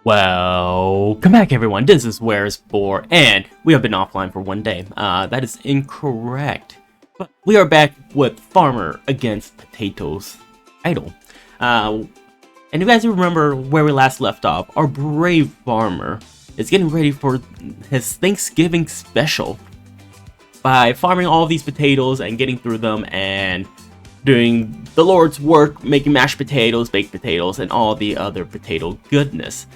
Welcome back, everyone. This is Where's4, and we have been offline for one day. That is incorrect. But we are back with Farmer against Potatoes Idol. And you guys remember where we last left off. Our brave farmer is getting ready for his Thanksgiving special by farming all of these potatoes and getting through them and doing the Lord's work, making mashed potatoes, baked potatoes, and all the other potato goodness.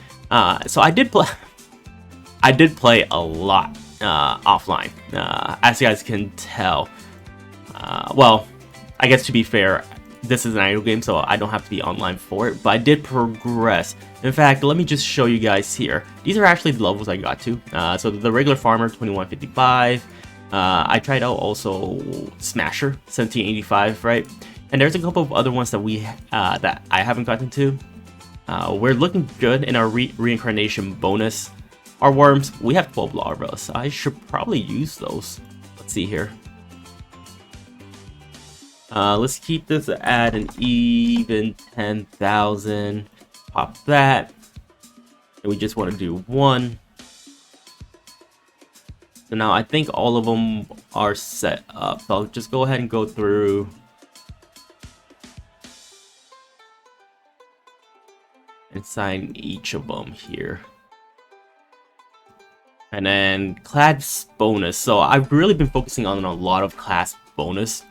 So I did play a lot offline, as you guys can tell. Well, I guess to be fair, this is an idle game, so I don't have to be online for it, but I did progress. In fact, let me just show you guys here. These are actually the levels I got to. So the regular farmer, 2155. I tried out also Smasher, 1785, right? And there's a couple of other ones that that I haven't gotten to. We're looking good in our reincarnation bonus. Our worms, we have 12 larvae, so I should probably use those. Let's see here. Let's keep this at an even 10,000. Pop that. And we just want to do one. So now I think all of them are set up. So I'll just go ahead and go through. And sign each of them here. And then class bonus. So I've really been focusing on a lot of class bonus.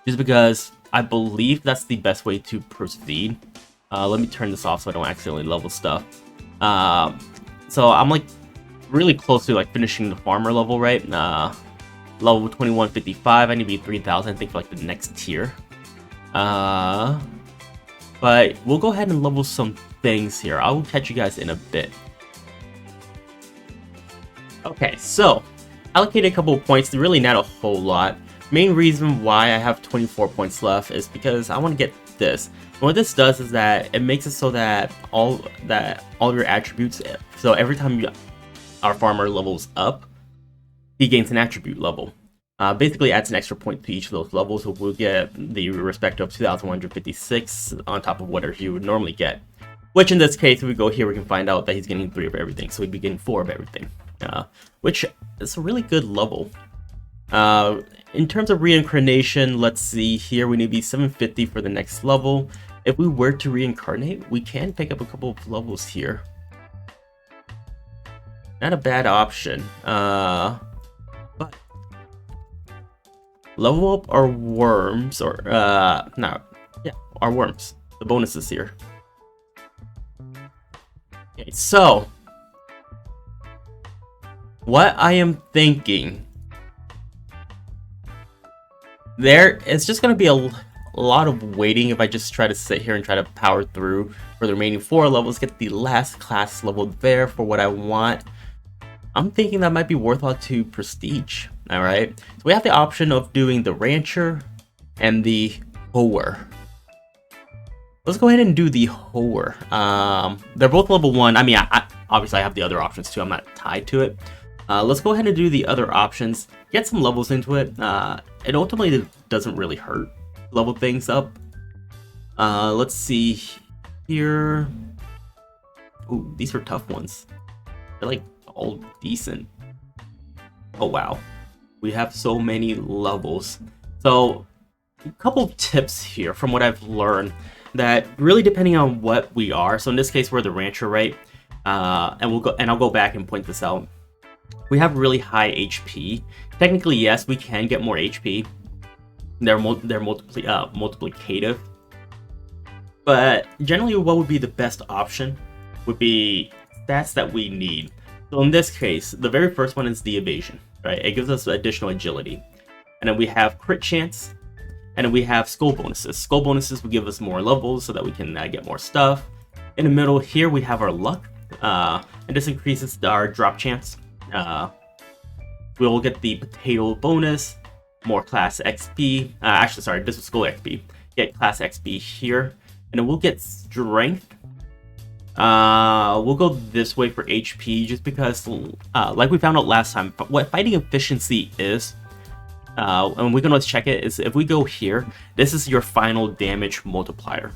Just because I believe that's the best way to proceed. Let me turn this off so I don't accidentally level stuff. So I'm like really close to like finishing the farmer level, right? Level 2155. I need to be 3000, I think, for like the next tier. But we'll go ahead and level some things here. I will catch you guys in a bit. Okay, so allocated a couple of points, really not a whole lot. Main reason why I have 24 points left is because I want to get this. And what this does is that it makes it so that all your attributes, so every time our farmer levels up, he gains an attribute level. Basically adds an extra point to each of those levels, so we'll get the respective 2,156 on top of whatever you would normally get. Which in this case, if we go here, we can find out that he's getting 3 of everything, so he'd be getting 4 of everything. Which is a really good level. In terms of reincarnation, let's see here, we need to be 750 for the next level. If we were to reincarnate, we can pick up a couple of levels here. Not a bad option. But level up our worms, or our worms. The bonuses here. Okay, so what I am thinking, it's just gonna be a lot of waiting if I just try to sit here and try to power through for the remaining 4 levels, get the last class level there for what I want. I'm thinking that might be worthwhile to prestige. Alright, so we have the option of doing the rancher and the hoer. Let's go ahead and do the hoer. They're both level 1. I mean, obviously I have the other options too. I'm not tied to it. Let's go ahead and do the other options. Get some levels into it. It ultimately doesn't really hurt level things up. Let's see here. Ooh, these are tough ones. They're like all decent. Oh wow. We have so many levels. So a couple of tips here from what I've learned, that really depending on what we are. So in this case, we're the rancher, right? And I'll go back and point this out. We have really high HP. Technically, yes, we can get more HP. They're multiplicative. But generally, what would be the best option would be stats that we need. So in this case, the very first one is the evasion, right? It gives us additional agility. And then we have crit chance. And then we have skull bonuses. Skull bonuses will give us more levels so that we can get more stuff. In the middle here, we have our luck. And this increases our drop chance. We'll get the potato bonus, more class XP. Actually, sorry, this was skull XP. Get class XP here. And then we'll get strength. We'll go this way for HP just because, like we found out last time, what fighting efficiency is, and we're gonna check it, is if we go here, this is your final damage multiplier.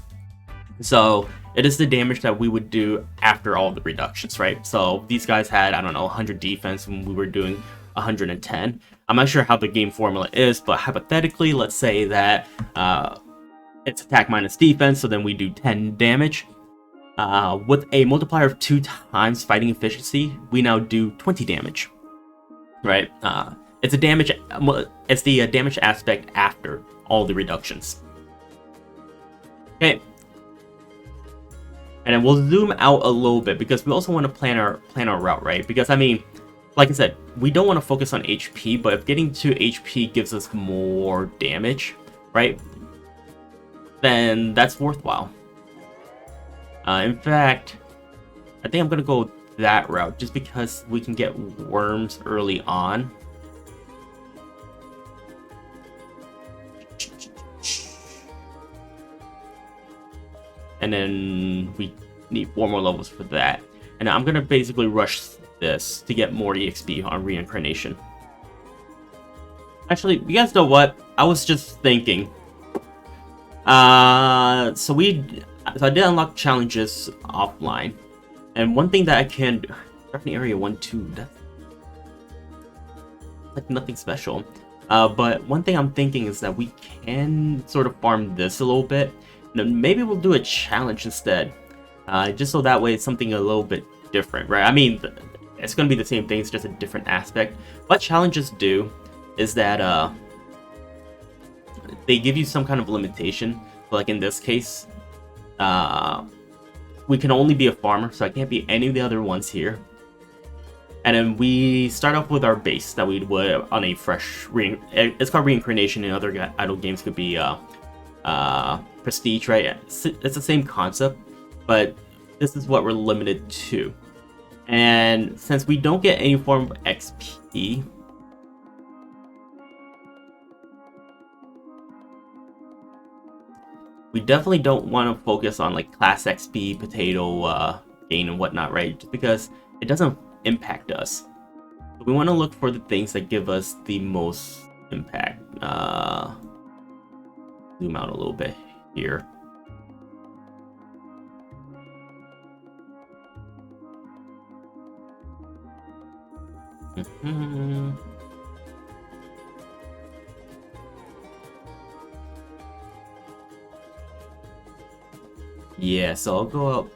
So it is the damage that we would do after all the reductions, right? So these guys had, I don't know, 100 defense when we were doing 110. I'm not sure how the game formula is, but hypothetically, let's say that it's attack minus defense, so then we do 10 damage. With a multiplier of 2 times fighting efficiency, we now do 20 damage, right? It's a damage. It's the damage aspect after all the reductions. Okay. And then we'll zoom out a little bit because we also want to plan our route, right? Because I mean, like I said, we don't want to focus on HP, but if getting to HP gives us more damage, right? Then that's worthwhile. In fact, I think I'm gonna go that route just because we can get worms early on. And then we need 4 more levels for that. And I'm gonna basically rush this to get more EXP on reincarnation. Actually, you guys know what? I was just thinking. So I did unlock challenges offline. And one thing that I can do, Drafting area 1-2, that's like nothing special. But one thing I'm thinking is that we can sort of farm this a little bit. And then maybe we'll do a challenge instead. Just so that way it's something a little bit different, right? I mean, it's going to be the same thing, it's just a different aspect. What challenges do is that they give you some kind of limitation. Like in this case, we can only be a farmer, so I can't be any of the other ones here. And then we start off with our base that we would on a fresh it's called reincarnation. In other idle games could be prestige, right? It's the same concept, but this is what we're limited to. And since we don't get any form of XP, we definitely don't want to focus on like class XP, potato gain and whatnot, right? Just because it doesn't impact us. So we want to look for the things that give us the most impact. Zoom out a little bit here. Yeah, so I'll go up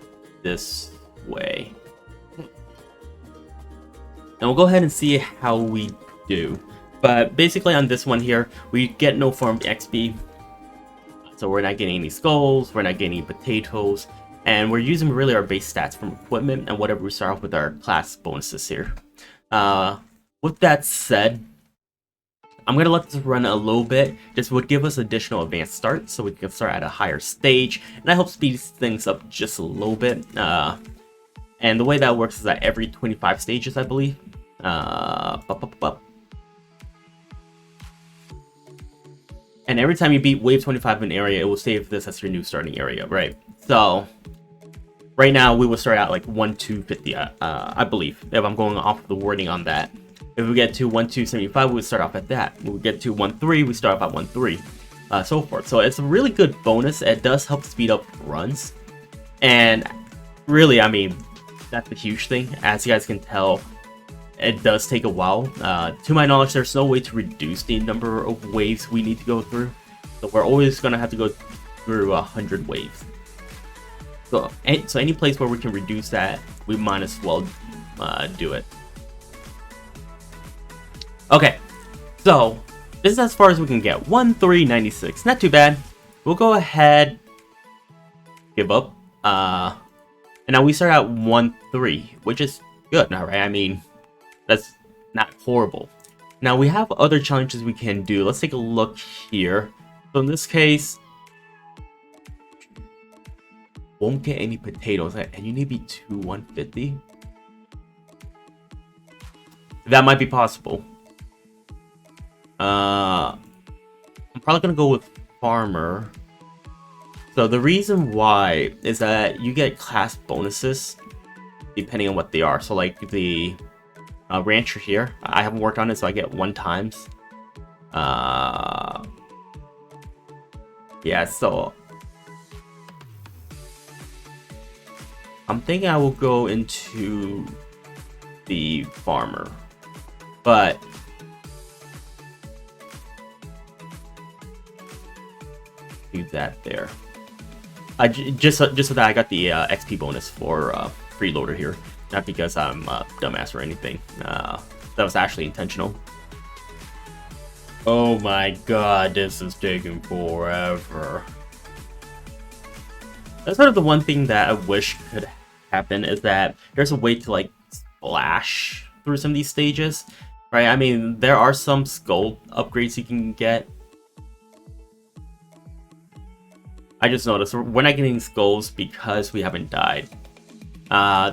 this way. And we'll go ahead and see how we do. But basically on this one here, we get no form of XP. So we're not getting any skulls, we're not getting any potatoes, and we're using really our base stats from equipment and whatever we start off with our class bonuses here. With that said, I'm going to let this run a little bit. This would give us additional advanced start, so we can start at a higher stage, and that helps speed things up just a little bit. And the way that works is that every 25 stages, I believe. And every time you beat wave 25 in an area, it will save this as your new starting area, right? So right now we will start out like 1-250, I believe, if I'm going off the wording on that. If we get to 1-275, we would start off at that. When we get to 1-3, we start off at 1-3, so forth. So it's a really good bonus. It does help speed up runs. And really, I mean, that's a huge thing. As you guys can tell, it does take a while. To my knowledge, there's no way to reduce the number of waves we need to go through. So we're always going to have to go through 100 waves. So any place where we can reduce that, we might as well do it. Okay, so this is as far as we can get. 1-3-96, not too bad. We'll go ahead, give up. And now we start at 1-3, which is good, all right? I mean, that's not horrible. Now we have other challenges we can do. Let's take a look here. So in this case, won't get any potatoes, and you need to be 2-150. That might be possible. I'm probably gonna go with farmer. So the reason why is that you get class bonuses depending on what they are. So like the rancher here, I haven't worked on it, so I get 1 times. Yeah, so I'm thinking I will go into the farmer, but do that there. Just so that I got the XP bonus for freeloader here, not because I'm a dumbass or anything. That was actually intentional. Oh my god, this is taking forever. That's sort of the one thing that I wish could happen, is that there's a way to like splash through some of these stages, right? I mean, there are some skull upgrades you can get. I just noticed we're not getting skulls because we haven't died.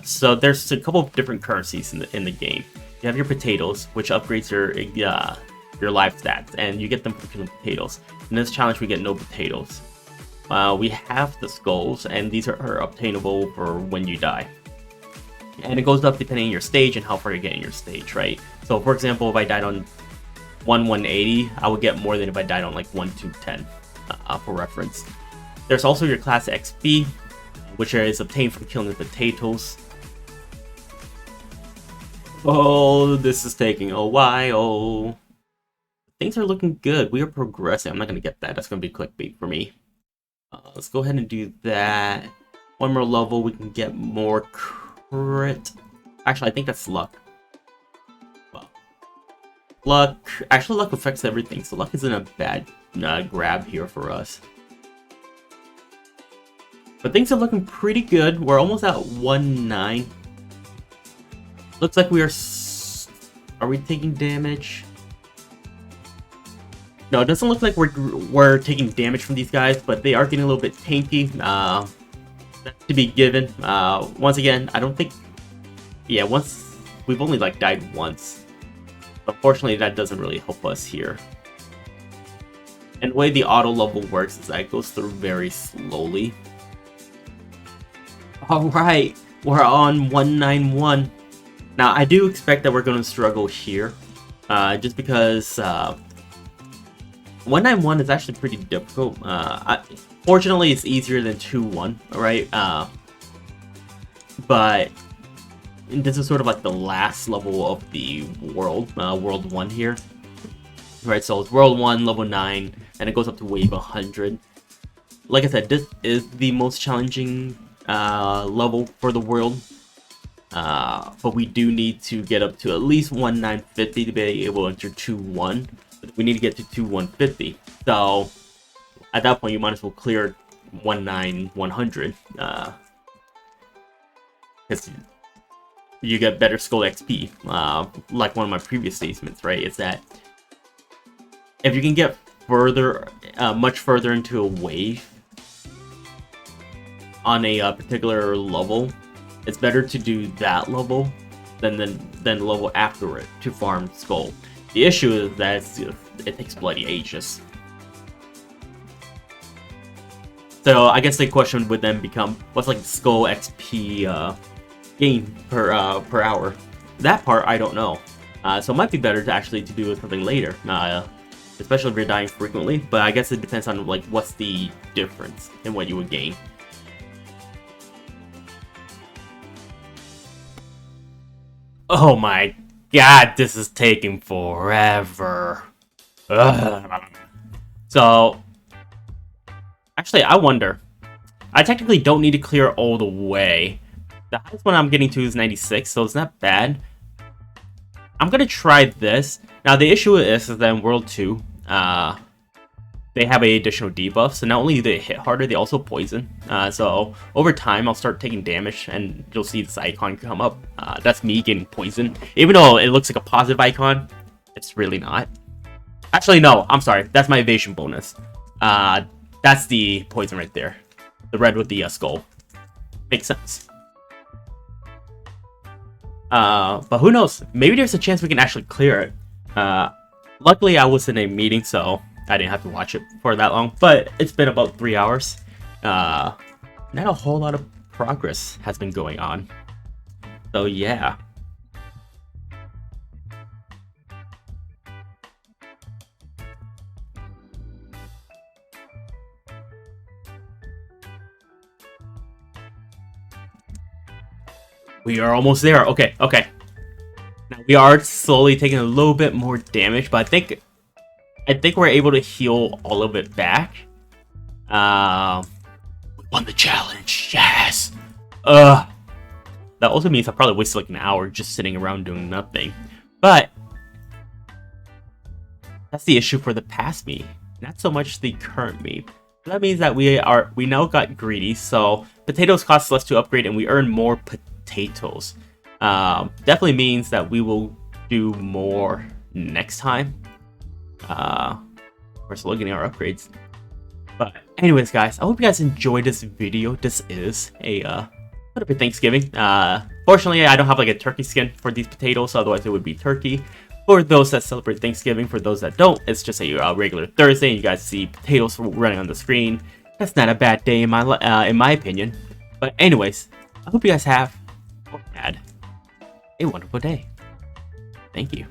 So there's a couple of different currencies in the game. You have your potatoes, which upgrades your life stats, and you get them from killing potatoes. In this challenge, we get no potatoes. We have the skulls, and these are obtainable for when you die. And it goes up depending on your stage and how far you get in your stage, right? So, for example, if I died on 180, I would get more than if I died on like 1210, for reference. There's also your class XP, which is obtained from killing the potatoes. Oh, this is taking a while. Things are looking good. We are progressing. I'm not going to get that. That's going to be clickbait for me. Let's go ahead and do that. One more level, we can get more crit. Actually, I think that's luck. Well, luck. Actually, luck affects everything, so luck isn't a bad grab here for us. But things are looking pretty good. We're almost at 1-9. Looks like we are... Are we taking damage? No, it doesn't look like we're taking damage from these guys, but they are getting a little bit tanky. That's to be given. Once again, I don't think... Yeah, we've only like died once. Unfortunately, that doesn't really help us here. And the way the auto level works is that it goes through very slowly. Alright, we're on 191. Now, I do expect that we're going to struggle here. Just because 191 is actually pretty difficult. Fortunately, it's easier than 2-1, right? But this is sort of like the last level of the world, World 1 here. Right, so it's World 1, level 9, and it goes up to wave 100. Like I said, this is the most challenging level for the world. But we do need to get up to at least 1950 to be able to enter 2-1. We need to get to 2150. So at that point, you might as well clear 100. Because you get better skull XP. Like one of my previous statements, right? Is that if you can get further, much further into a wave on a particular level, it's better to do that level than the level after it to farm skull. The issue is that it takes bloody ages. So I guess the question would then become, what's like skull XP gain per hour? That part I don't know. So it might be better to actually do something later, especially if you're dying frequently. But I guess it depends on like what's the difference in what you would gain. Oh my god, this is taking forever. Ugh. So, actually, I wonder. I technically don't need to clear all the way. The highest one I'm getting to is 96, so it's not bad. I'm gonna try this. Now, the issue is that in World 2, they have an additional debuff, so not only do they hit harder, they also poison. So over time, I'll start taking damage, and you'll see this icon come up. That's me getting poisoned. Even though it looks like a positive icon, it's really not. Actually, no, I'm sorry. That's my evasion bonus. That's the poison right there. The red with the skull. Makes sense. But who knows? Maybe there's a chance we can actually clear it. Luckily, I was in a meeting, so I didn't have to watch it for that long, but it's been about 3 hours. Not a whole lot of progress has been going on. So yeah. We are almost there. Okay, okay. Now we are slowly taking a little bit more damage, but I think we're able to heal all of it back. We won the challenge. Yes. That also means I probably wasted like an hour just sitting around doing nothing. But that's the issue for the past me, not so much the current me. That means that we now got greedy, so potatoes cost less to upgrade and we earn more potatoes. Definitely means that we will do more next time. We're still looking at our upgrades. But anyways, guys, I hope you guys enjoyed this video. This is a little bit Thanksgiving. Fortunately, I don't have like a turkey skin for these potatoes, otherwise it would be turkey. For those that celebrate Thanksgiving, for those that don't, it's just a regular Thursday, and you guys see potatoes running on the screen. That's not a bad day in my opinion. But anyways, I hope you guys have or had a wonderful day. Thank you.